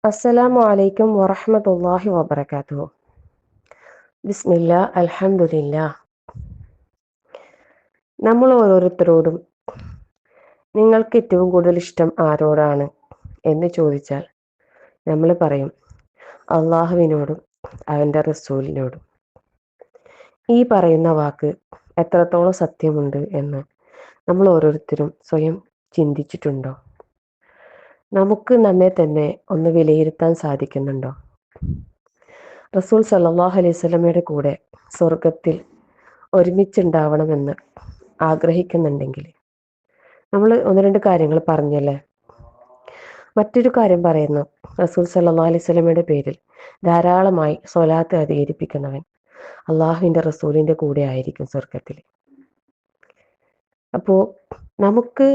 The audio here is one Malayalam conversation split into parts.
അസ്സലാമു അലൈക്കും വറഹ്മത്തുള്ളാഹി വബറകാതുഹു. ബിസ്മില്ലാ അൽഹംദുലില്ലാ. നമ്മൾ ഓരോരുത്തരോടും നിങ്ങൾക്ക് ഏറ്റവും കൂടുതൽ ഇഷ്ടം ആരോടാണ് എന്ന് ചോദിച്ചാൽ നമ്മൾ പറയും അള്ളാഹുവിനോടും അവൻ്റെ റസൂലിനോടും. ഈ പറയുന്ന വാക്ക് എത്രത്തോളം സത്യമുണ്ട് എന്ന് നമ്മൾ ഓരോരുത്തരും സ്വയം ചിന്തിച്ചിട്ടുണ്ടോ? നമുക്ക് നമ്മെ തന്നെ ഒന്ന് വിലയിരുത്താൻ സാധിക്കുന്നുണ്ടോ? റസൂൽ സല്ലല്ലാഹു അലൈഹി വസല്ലമയുടെ കൂടെ സ്വർഗത്തിൽ ഒരുമിച്ചുണ്ടാവണമെന്ന് ആഗ്രഹിക്കുന്നുണ്ടെങ്കിൽ നമ്മൾ ഒന്ന് രണ്ട് കാര്യങ്ങൾ പറഞ്ഞല്ലേ. മറ്റൊരു കാര്യം പറയുന്നു, റസൂൽ സല്ലല്ലാഹു അലൈഹി വസല്ലമയുടെ പേരിൽ ധാരാളമായി സ്വലാത്ത് അധികരിപ്പിക്കുന്നവൻ അള്ളാഹുവിൻ്റെ റസൂലിൻ്റെ കൂടെ ആയിരിക്കും സ്വർഗത്തിൽ. അപ്പോൾ നമുക്ക്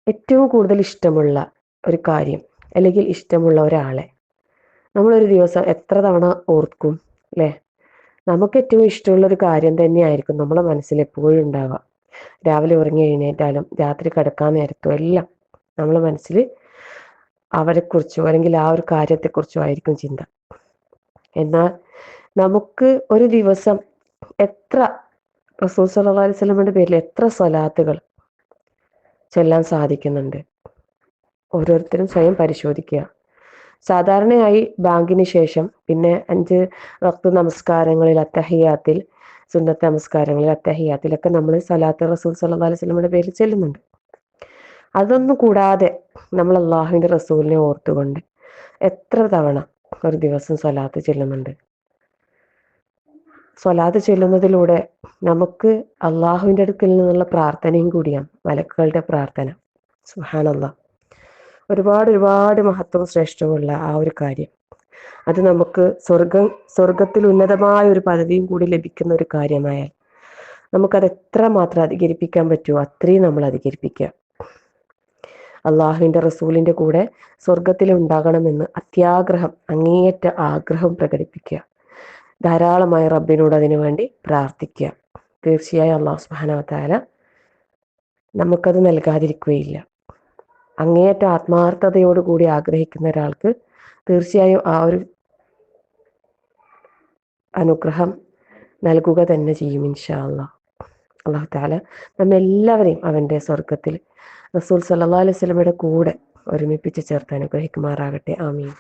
ഏറ്റവും കൂടുതൽ ഇഷ്ടമുള്ള ഒരു കാര്യം അല്ലെങ്കിൽ ഇഷ്ടമുള്ള ഒരാളെ നമ്മളൊരു ദിവസം എത്ര തവണ ഓർക്കും അല്ലേ? നമുക്ക് ഏറ്റവും ഇഷ്ടമുള്ളൊരു കാര്യം തന്നെയായിരിക്കും നമ്മളെ മനസ്സിൽ എപ്പോഴും ഉണ്ടാവുക. രാവിലെ ഉറങ്ങി എഴുന്നേറ്റാലും രാത്രി കിടക്കാൻ നേരത്തും എല്ലാം നമ്മളെ മനസ്സിൽ അവരെക്കുറിച്ചോ അല്ലെങ്കിൽ ആ ഒരു കാര്യത്തെക്കുറിച്ചോ ആയിരിക്കും ചിന്ത. എന്നാൽ നമുക്ക് ഒരു ദിവസം എത്ര റസൂൽ സല്ലല്ലാഹു അലൈഹി വസല്ലമയുടെ പേരിൽ എത്ര സ്വലാത്തുകൾ ചൊല്ലാൻ സാധിക്കുന്നുണ്ട്? ഓരോരുത്തരും സ്വയം പരിശോധിക്കുക. സാധാരണയായി ബാങ്കിന് ശേഷം പിന്നെ 5 വഖ്ത് നമസ്കാരങ്ങളിൽ അത്തഹിയാത്തിൽ, സുന്നത്ത് നമസ്കാരങ്ങളിൽ അത്തഹിയാത്തിലൊക്കെ നമ്മൾ സ്വലാത്ത് റസൂൽ സല്ലല്ലാഹു അലൈഹി വസല്ലമയുടെ പേരിൽ ചെല്ലുന്നുണ്ട്. അതൊന്നും കൂടാതെ നമ്മൾ അള്ളാഹുവിൻ്റെ റസൂലിനെ ഓർത്തുകൊണ്ട് എത്ര തവണ ഒരു ദിവസം സ്വലാത്ത് ചെല്ലുന്നുണ്ട്? സ്വലാത്ത് ചെല്ലുന്നതിലൂടെ നമുക്ക് അള്ളാഹുവിൻ്റെ അടുക്കൽ നിന്നുള്ള പ്രാർത്ഥനയും കൂടിയാണ് മലക്കുകളുടെ പ്രാർത്ഥന. സുബ്ഹാനല്ലാഹ്. ഒരുപാട് മഹത്വവും ശ്രേഷ്ഠവുമുള്ള ആ ഒരു കാര്യം, അത് നമുക്ക് സ്വർഗത്തിൽ ഉന്നതമായ ഒരു പദവിയും കൂടി ലഭിക്കുന്ന ഒരു കാര്യമായാൽ നമുക്കത് എത്രമാത്രം അധികരിപ്പിക്കാൻ പറ്റുമോ അത്രയും നമ്മൾ അധികരിപ്പിക്കുക. അള്ളാഹുവിൻ്റെ റസൂലിൻ്റെ കൂടെ സ്വർഗത്തിൽ ഉണ്ടാകണമെന്ന് അത്യാഗ്രഹം, അങ്ങേയറ്റ ആഗ്രഹം പ്രകടിപ്പിക്കുക. ധാരാളമായി റബ്ബിനോട് അതിനു വേണ്ടി പ്രാർത്ഥിക്കുക. തീർച്ചയായും അള്ളാഹു സുബ്ഹാനഹു വ തആല നമുക്കത് നൽകാതിരിക്കുകയില്ല. അങ്ങേയറ്റ ആത്മാർത്ഥതയോടുകൂടി ആഗ്രഹിക്കുന്ന ഒരാൾക്ക് തീർച്ചയായും ആ ഒരു അനുഗ്രഹം നൽകുക തന്നെ ചെയ്യും ഇൻഷാ അല്ലാഹ്. അല്ലാഹു തആല നമ്മെല്ലാവരെയും അവൻ്റെ സ്വർഗത്തിൽ റസൂൽ സല്ലല്ലാഹു അലൈഹി വസല്ലമയുടെ കൂടെ ഒരുമിപ്പിച്ച് ചേർത്ത് അനുഗ്രഹിക്കുമാറാകട്ടെ. ആമീൻ.